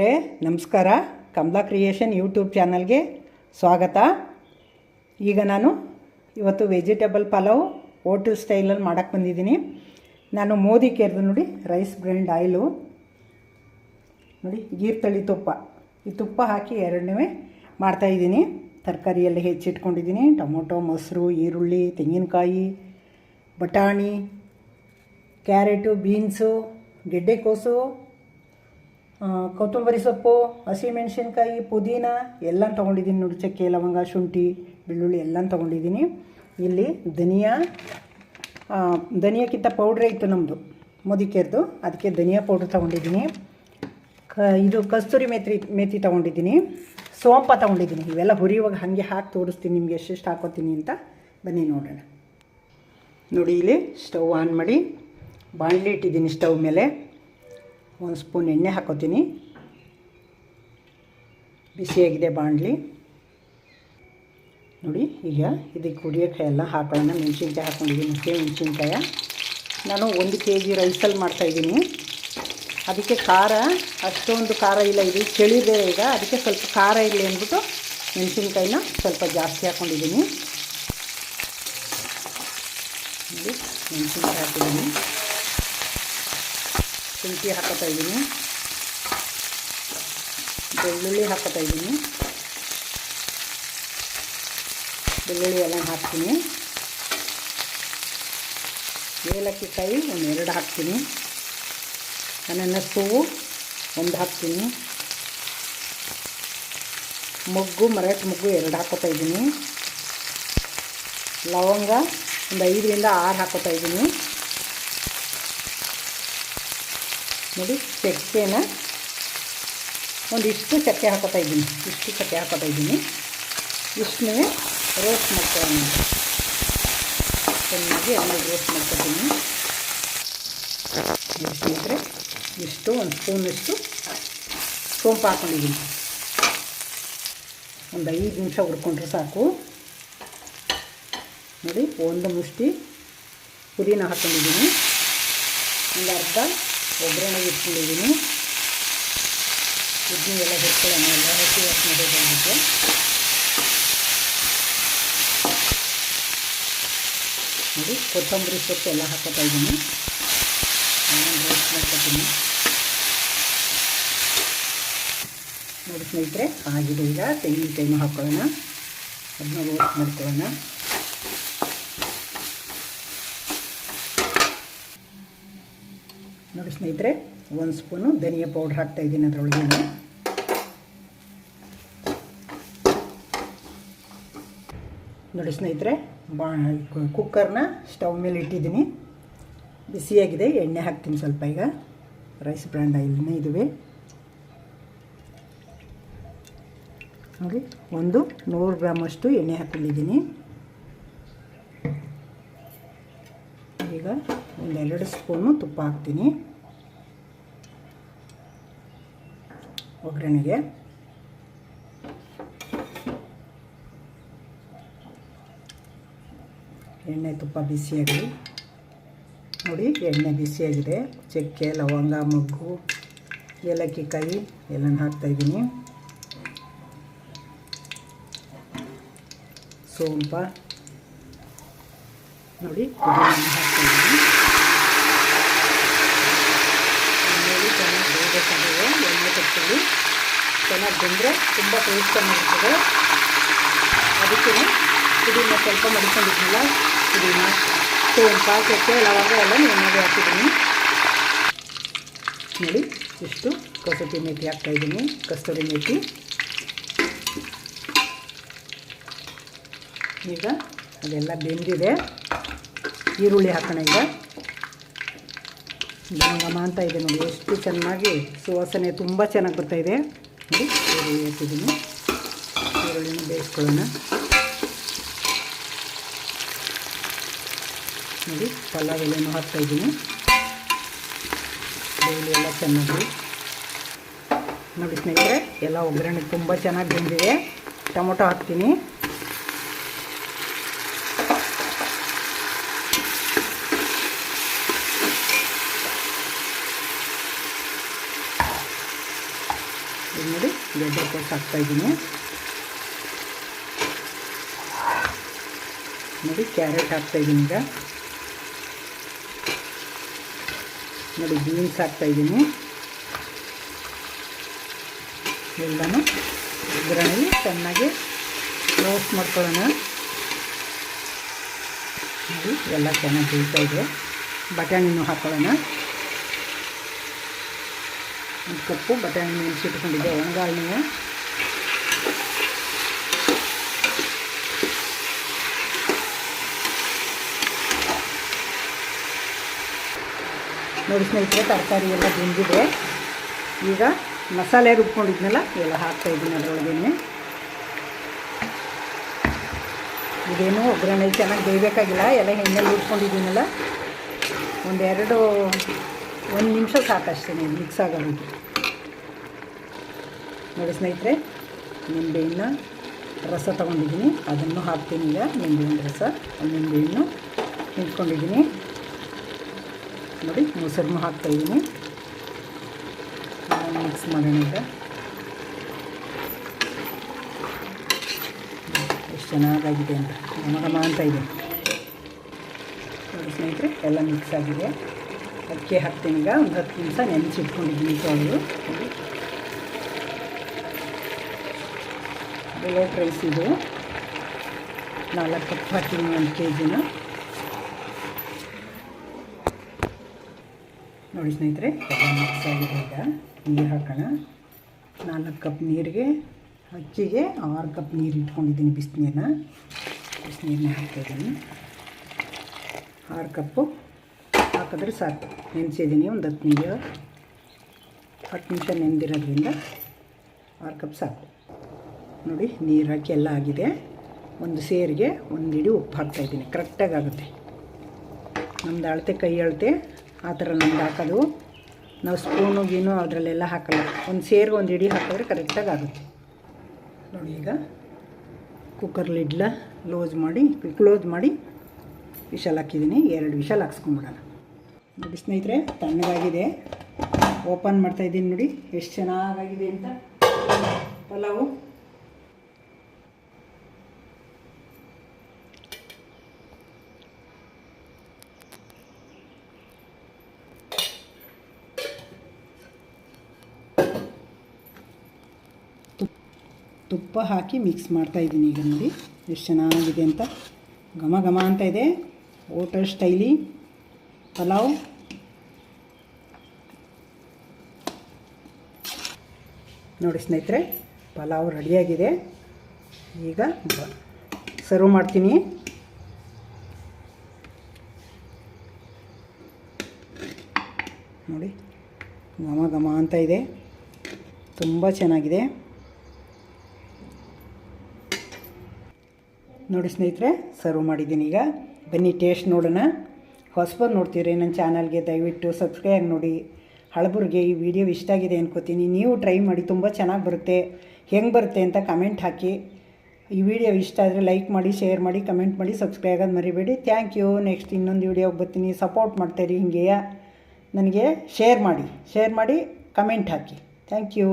ಸ್ನೇಹಿತರೆ ನಮಸ್ಕಾರ. Kamala creation YouTube ಚಾನಲ್ಗೆ ಸ್ವಾಗತ. ಈಗ ನಾನು ಇವತ್ತು ವೆಜಿಟೇಬಲ್ ಪಲಾವ್ ಹೋಟೆಲ್ ಸ್ಟೈಲಲ್ಲಿ ಮಾಡೋಕ್ಕೆ ಬಂದಿದ್ದೀನಿ. ನಾನು ಮೋದಿ ಕೇರ್ದು ನೋಡಿ ರೈಸ್ ಬ್ರ್ಯಾಂಡ್ ಆಯಿಲು ನೋಡಿ, ಗೀರ್ತಳಿ ತುಪ್ಪ, ಈ ತುಪ್ಪ ಹಾಕಿ ಎರಡನೇ ಮಾಡ್ತಾಯಿದ್ದೀನಿ. ತರಕಾರಿ ಎಲ್ಲ ಹೆಚ್ಚಿಟ್ಕೊಂಡಿದ್ದೀನಿ. ಟೊಮೊಟೊ, ಮೊಸರು, ಈರುಳ್ಳಿ, ತೆಂಗಿನಕಾಯಿ, ಬಟಾಣಿ, ಕ್ಯಾರೆಟು, ಬೀನ್ಸು, ಗೆಡ್ಡೆಕೋಸು, ಕೊತ್ತಂಬರಿ ಸೊಪ್ಪು, ಹಸಿಮೆಣಸಿನ್ಕಾಯಿ, ಪುದೀನ ಎಲ್ಲ ತೊಗೊಂಡಿದ್ದೀನಿ ನೋಡಿ. ಚಕ್ಕೆ, ಲವಂಗ, ಶುಂಠಿ, ಬೆಳ್ಳುಳ್ಳಿ ಎಲ್ಲ ತೊಗೊಂಡಿದ್ದೀನಿ. ಇಲ್ಲಿ ಧನಿಯಾಕ್ಕಿಂತ ಪೌಡ್ರೇ ಇತ್ತು ನಮ್ಮದು ಮೋದಿಕೇರ್ದು, ಅದಕ್ಕೆ ಧನಿಯಾ ಪೌಡ್ರ್ ತೊಗೊಂಡಿದ್ದೀನಿ. ಇದು ಕಸ್ತೂರಿ ಮೇಥಿ ತೊಗೊಂಡಿದ್ದೀನಿ. ಸೋಂಪ ತೊಗೊಂಡಿದ್ದೀನಿ. ಇವೆಲ್ಲ ಹುರಿಯುವಾಗ ಹಾಗೆ ಹಾಕಿ ತೋರಿಸ್ತೀನಿ ನಿಮಗೆ ಎಷ್ಟೆಷ್ಟು ಹಾಕೋತೀನಿ ಅಂತ. ಬನ್ನಿ ನೋಡೋಣ. ನೋಡಿ, ಇಲ್ಲಿ ಸ್ಟವ್ ಆನ್ ಮಾಡಿ ಬಾಣಲಿ ಇಟ್ಟಿದ್ದೀನಿ. ಸ್ಟವ್ ಮೇಲೆ 1 ಸ್ಪೂನ್ ಎಣ್ಣೆ ಹಾಕೋತೀನಿ. ಬಿಸಿಯಾಗಿದೆ ಬಾಣಲಿ ನೋಡಿ. ಈಗ ಇದಕ್ಕೆ ಹುರಿಯೋಕ್ಕೆ ಎಲ್ಲ ಹಾಕೊಳ್ಳೋಣ. ಮೆಣಸಿನ್ಕಾಯಿ ಹಾಕ್ಕೊಂಡಿದ್ದೀನಿ, ಮೆಣಸಿನ್ಕಾಯ. ನಾನು 1 kg ರೈಸಲ್ಲಿ ಮಾಡ್ತಾಯಿದ್ದೀನಿ. ಅದಕ್ಕೆ ಖಾರ ಅಷ್ಟೊಂದು ಖಾರ ಇಲ್ಲ, ಇದು ಚಳಿದೆ ಈಗ, ಅದಕ್ಕೆ ಸ್ವಲ್ಪ ಖಾರ ಇರಲಿ ಅಂದ್ಬಿಟ್ಟು ಮೆಣಸಿನ್ಕಾಯಿನ ಸ್ವಲ್ಪ ಜಾಸ್ತಿ ಹಾಕ್ಕೊಂಡಿದ್ದೀನಿ. ನೋಡಿ, ಮೆಣಸಿನ್ಕಾಯಿ ಹಾಕಿದ್ದೀನಿ. ಶುಂಠಿ ಹಾಕೋತಾ ಇದ್ದೀನಿ. ಬೆಳ್ಳುಳ್ಳಿ ಹಾಕೋತಾ ಇದ್ದೀನಿ. ಬೆಳ್ಳುಳ್ಳಿ ಎಲ್ಲ ಹಾಕ್ತೀನಿ. ಏಲಕ್ಕಿ ಕಾಯಿ 2 ಹಾಕ್ತೀನಿ. ಅನಾನಸ್ ಹೂವು 1 ಹಾಕ್ತೀನಿ. ಮೊಗ್ಗು, ಮರಾಠಿ ಮೊಗ್ಗು 2 ಹಾಕೋತಾ ಇದ್ದೀನಿ. ಲವಂಗ 5ರಿಂದ 6 ಹಾಕೋತಾ ಇದ್ದೀನಿ. ನೋಡಿ, ಚಕ್ಕೆನ ಒಂದಿಷ್ಟು ಚಕ್ಕೆ ಹಾಕೋತಾ ಇದ್ದೀನಿ. ಇಷ್ಟು ಚಕ್ಕೆ ಹಾಕೋತಾ ಇದ್ದೀನಿ. ಇಷ್ಟನ್ನೇ ರೋಸ್ಟ್ ಮಾಡ್ಕೊಳ್ಳೋಣ. ಚೆನ್ನಾಗಿ ಎಲ್ಲ ರೋಸ್ಟ್ ಮಾಡ್ಕೊತೀನಿ. ಸ್ನೇಹಿತರೆ, ಇಷ್ಟು 1 ಸ್ಪೂನಷ್ಟು ಸೋಂಪು ಹಾಕ್ಕೊಂಡಿದ್ದೀನಿ. ಒಂದು 5 ನಿಮಿಷ ಹುರ್ಕೊಂಡ್ರೆ ಸಾಕು. ನೋಡಿ, 1 ಮುಷ್ಟಿ ಪುದೀನ ಹಾಕ್ಕೊಂಡಿದ್ದೀನಿ. ಒಂದು ಅರ್ಧ ಒಗ್ಗರಣೆಗೆ ಇಟ್ಕೊಂಡಿದ್ದೀನಿ. ಇದನ್ನೆಲ್ಲ ಹುರ್ಕೊಳ್ಳೋಣ. ಎಲ್ಲ ಹಸಿ ವಾಸನೆ ಹೋಗೋದಕ್ಕೆ. ನೋಡಿ, ಕೊತ್ತಂಬರಿ ಸೊಪ್ಪು ಎಲ್ಲ ಹಾಕೋತಾ ಇದ್ದೀನಿ. ರೋಸ್ಟ್ ಮಾಡ್ಕೊತೀನಿ. ನೋಡಿ ಸ್ನೇಹಿತರೆ, ಆಗಿದೆ. ಈಗ ತೆಂಗಿನಕಾಯಿನೂ ಹಾಕ್ಕೊಳ್ಳೋಣ. ಅದನ್ನ ರೋಸ್ಟ್ ಮಾಡ್ಕೊಳ್ಳೋಣ. ನೋಡಿ ಸ್ನೇಹಿತರೆ, 1 ಸ್ಪೂನು ಧನಿಯಾ ಪೌಡ್ರ್ ಹಾಕ್ತಾಯಿದ್ದೀನಿ ಅದರೊಳಗೆ. ನೋಡಿ ಸ್ನೇಹಿತರೆ, ಕುಕ್ಕರ್ನ ಸ್ಟವ್ ಮೇಲೆ ಇಟ್ಟಿದ್ದೀನಿ. ಬಿಸಿಯಾಗಿದೆ. ಎಣ್ಣೆ ಹಾಕ್ತೀನಿ ಸ್ವಲ್ಪ. ಈಗ ರೈಸ್ ಬ್ರ್ಯಾಂಡ್ ಆಯಿಲ್ನ ಇದುವೆ ನೋಡಿ. 100 ಗ್ರಾಮಷ್ಟು ಎಣ್ಣೆ ಹಾಕ್ಕೊಂಡಿದ್ದೀನಿ. ಈಗ 2 ಸ್ಪೂನು ತುಪ್ಪ ಹಾಕ್ತೀನಿ ಒಗ್ಗರಣೆಗೆ. ಎಣ್ಣೆ ತುಪ್ಪ ಬಿಸಿಯಾಗಲಿ. ನೋಡಿ, ಎಣ್ಣೆ ಬಿಸಿಯಾಗಿದೆ. ಚಕ್ಕೆ, ಲವಂಗ, ಮೊಗ್ಗು, ಏಲಕ್ಕಿ ಕಾಯಿ ಎಲ್ಲನೂ ಹಾಕ್ತಾಯಿದ್ದೀನಿ. ಸೋಂಪ ನೋಡಿ, ಪುದೀನ ಹಾಕ್ತಾಯಿದ್ದೀನಿ. ಚೆನ್ನಾಗಿ ಬೇಯಬೇಕಾಗಿದೆ. ಎಣ್ಣೆ ತಪ್ಪಲ್ಲಿ ಚೆನ್ನಾಗಿ ಬೆಂದರೆ ತುಂಬ ಟೇಸ್ಟ್ ಚೆನ್ನಾಗಿರ್ತದೆ. ಅದಕ್ಕೆ ಪುದೀನ ಸ್ವಲ್ಪ ಮಡಿಕೊಂಡಿದ್ದಿಲ್ಲ. ಪುದೀನ, ಸೋಂಪ, ಚಕ್ಕೆ, ಲವಂಗ ಎಲ್ಲ ಎಣ್ಣೆಗೆ ಹಾಕಿದ್ದೀನಿ. ನೋಡಿ, ಇಷ್ಟು ಕಸೂರಿ ಮೇಥಿ ಹಾಕ್ತಾಯಿದ್ದೀನಿ. ಕಸ್ತೂರಿ ಮೇಥಿ. ಈಗ ಅದೆಲ್ಲ ಬೆಂದಿದೆ. ಈರುಳ್ಳಿ ಹಾಕೋಣ. ಈಗ ಘಮ ಅಂತ ಇದೆ ನೋಡಿ, ಎಷ್ಟು ಚೆನ್ನಾಗಿ ಸುವಾಸನೆ ತುಂಬ ಚೆನ್ನಾಗಿ ಬರ್ತಾಯಿದೆ. ನೋಡಿ, ಈರುಳ್ಳಿ ಹಾಕಿದ್ದೀನಿ. ಈರುಳ್ಳಿನ ಬೇಯಿಸ್ಕೊಳ್ಳೋಣ. ನೋಡಿ, ಪಲಾವ್ ಎಲೆನೂ ಹಾಕ್ತಾಯಿದ್ದೀನಿ. ಈರುಳ್ಳಿ ಎಲ್ಲ ಚೆನ್ನಾಗಿ ನೋಡಿ ಸ್ನೇಹಿತರೆ, ಎಲ್ಲ ಒಗ್ಗರಣೆ ತುಂಬ ಚೆನ್ನಾಗಿ ಬೆಂದಿದೆ. ಟೊಮೊಟೊ ಹಾಕ್ತೀನಿ. ಗೆಡ್ಡೆಕೋಸು ಹಾಕ್ತಾಯಿದ್ದೀನಿ. ನೋಡಿ ಕ್ಯಾರೆಟ್ ಹಾಕ್ತಾಯಿದ್ದೀನಿ. ಈಗ ನೋಡಿ ಬೀನ್ಸ್ ಹಾಕ್ತಾಯಿದ್ದೀನಿ. ಎಲ್ಲನೂ ಇದರಲ್ಲಿ ಚೆನ್ನಾಗಿ ರೋಸ್ಟ್ ಮಾಡ್ಕೊಳ್ಳೋಣ. ನೋಡಿ ಎಲ್ಲ ಚೆನ್ನಾಗಿ ಬೇಯ್ತಾಯಿದೆ. ಬಟಾಣಿನೂ ಹಾಕ್ಕೊಳ್ಳೋಣ. 1 ಕಪ್ಪು ಬಟಾಣಿ ನೆನೆಸಿಟ್ಕೊಂಡಿದ್ದೆ, ಒಣಗಾಳಿನ. ನೋಡಿ ಸ್ನೇಹಿತರೆ, ತರಕಾರಿ ಎಲ್ಲ ಬೆಂದಿದೆ. ಈಗ ಮಸಾಲೆ ರುಬ್ಕೊಂಡಿದ್ನಲ್ಲ ಎಲ್ಲ ಹಾಕ್ತಾಯಿದ್ದೀನಿ ಅದರೊಳಗೇನೆ. ಇದೇನು ಒಗ್ಗರಣೆ ಚೆನ್ನಾಗಿ ಬೇಯಬೇಕಾಗಿಲ್ಲ, ಎಲ್ಲ ಎಣ್ಣೆಲಿ ಹುರ್ಕೊಂಡಿದ್ದೀನಲ್ಲ. 1 ನಿಮಿಷ ಸಾಕಷ್ಟೇ ಮಿಕ್ಸ್ ಆಗೋದಕ್ಕೆ. ನೋಡಿ ಸ್ನೇಹಿತರೆ, ನಿಂಬೆಹಣ್ಣು ರಸ ತೊಗೊಂಡಿದ್ದೀನಿ, ಅದನ್ನು ಹಾಕ್ತೀನಿ. ಈಗ ನಿಂಬೆಹಣ್ಣು ರಸ, ನಿಂಬೆಹಣ್ಣು ಹಿಂಡ್ಕೊಂಡಿದ್ದೀನಿ. ನೋಡಿ ಮೊಸರನ್ನು ಹಾಕ್ತಾಯಿದ್ದೀನಿ. ಮಿಕ್ಸ್ ಮಾಡೋಣ. ಈಗ ಎಷ್ಟು ಚೆನ್ನಾಗಾಗಿದೆ ಅಂತ ಘಮ ಅಂತ ಇದೆ. ನೋಡಿ ಸ್ನೇಹಿತರೆ, ಎಲ್ಲ ಮಿಕ್ಸ್ ಆಗಿದೆ. ಅಕ್ಕಿ ಹಾಕ್ತೀನಿ. ಈಗ 10 ನಿಮಿಷ ನೆನೆಸಿಟ್ಕೊಂಡಿದ್ದೀನಿ ತೊಳೆದು. ಬುಲೆಟ್ ರೈಸ್ ಇದು 4 ಕಪ್ ಹಾಕ್ತೀನಿ, 1 kg. ನೋಡಿ ಸ್ನೇಹಿತರೆ, ಎಲ್ಲ ಮಿಕ್ಸ್ ಆಗಿದೆ. ಈಗ ನೀರು ಹಾಕೋಣ. 4 ಕಪ್ ನೀರಿಗೆ ಅಕ್ಕಿಗೆ 6 ಕಪ್ ನೀರು ಇಟ್ಕೊಂಡಿದ್ದೀನಿ. ಬಿಸಿನೀರನ್ನ ಹಾಕ್ತಾಯಿದ್ದೀನಿ. 6 ಕಪ್ಪು ಹಾಕಿದ್ರೆ ಸಾಕು. ನೆನೆಸಿದ್ದೀನಿ 10 ನಿಮಿಷ ನೆನೆದಿರೋದ್ರಿಂದ 6 ಕಪ್ ಸಾಕು. ನೋಡಿ ನೀರು ಹಾಕಿ ಎಲ್ಲ ಆಗಿದೆ. ಒಂದು ಸೇರಿಗೆ 1 ಹಿಡಿ ಉಪ್ಪು ಹಾಕ್ತಾಯಿದ್ದೀನಿ. ಕರೆಕ್ಟಾಗಿ ಆಗುತ್ತೆ. ನಮ್ಮದು ಅಳತೆ, ಕೈ ಅಳತೆ ಆ ಥರ ನಮ್ದು ಹಾಕೋದು. ನಾವು ಸ್ಪೂನು ಗೀನು ಅದರಲ್ಲೆಲ್ಲ ಹಾಕಲ್ಲ. 1 ಸೇರಿಗೆ 1 ಹಿಡಿ ಹಾಕಿದ್ರೆ ಕರೆಕ್ಟಾಗಿ ಆಗುತ್ತೆ. ನೋಡಿ ಈಗ ಕುಕ್ಕರ್ ಲಿಡ್ಲ ಕ್ಲೋಸ್ ಮಾಡಿ ವಿಷಲ್ ಹಾಕಿದ್ದೀನಿ. 2 ವಿಷಲ್ ಹಾಕ್ಸ್ಕೊಂಬಿಡೋಣ. ನೋಡಿ ಸ್ನೇಹಿತರೆ, ತಣ್ಣಗಾಗಿದೆ. ಓಪನ್ ಮಾಡ್ತಾಯಿದ್ದೀನಿ. ನೋಡಿ ಎಷ್ಟು ಚೆನ್ನಾಗಾಗಿದೆ ಅಂತ ಪಲಾವು. ತುಪ್ಪ ಹಾಕಿ ಮಿಕ್ಸ್ ಮಾಡ್ತಾಯಿದ್ದೀನಿ. ಈಗ ನೋಡಿ ಎಷ್ಟು ಚೆನ್ನಾಗಿದೆ ಅಂತ, ಘಮ ಅಂತ ಇದೆ. ಹೋಟೆಲ್ ಸ್ಟೈಲಿ ಪಲಾವ್. ನೋಡಿ ಸ್ನೇಹಿತರೆ, ಪಲಾವ್ ರೆಡಿಯಾಗಿದೆ. ಈಗ ಸರ್ವ್ ಮಾಡ್ತೀನಿ. ನೋಡಿ ಘಮ ಅಂತ ಇದೆ, ತುಂಬ ಚೆನ್ನಾಗಿದೆ. ನೋಡಿ ಸ್ನೇಹಿತರೆ, ಸರ್ವ್ ಮಾಡಿದ್ದೀನಿ. ಈಗ ಬನ್ನಿ ಟೇಸ್ಟ್ ನೋಡೋಣ. ಹೊಸಬರು ನೋಡ್ತೀರಿ ನನ್ನ ಚಾನಲ್ಗೆ ದಯವಿಟ್ಟು ಸಬ್ಸ್ಕ್ರೈಬ್ ನೋಡಿ. ಹಳಬರಿಗೆ ಈ ವಿಡಿಯೋ ಇಷ್ಟ ಆಗಿದೆ ಅನ್ಕೋತೀನಿ. ನೀವು ಟ್ರೈ ಮಾಡಿ, ತುಂಬ ಚೆನ್ನಾಗಿ ಬರುತ್ತೆ. ಹೆಂಗೆ ಬರುತ್ತೆ ಅಂತ ಕಮೆಂಟ್ ಹಾಕಿ. ಈ ವಿಡಿಯೋ ಇಷ್ಟ ಆದರೆ ಲೈಕ್ ಮಾಡಿ, ಶೇರ್ ಮಾಡಿ, ಕಮೆಂಟ್ ಮಾಡಿ, ಸಬ್ಸ್ಕ್ರೈಬ್ ಆಗೋದು ಮರಿಬೇಡಿ. Thank you. ನೆಕ್ಸ್ಟ್ ಇನ್ನೊಂದು ವಿಡಿಯೋಗೆ ಬರ್ತೀನಿ. ಸಪೋರ್ಟ್ ಮಾಡ್ತಾಯಿರಿ. ಹಿಂಗೆ ನನಗೆ ಶೇರ್ ಮಾಡಿ ಕಮೆಂಟ್ ಹಾಕಿ. Thank you.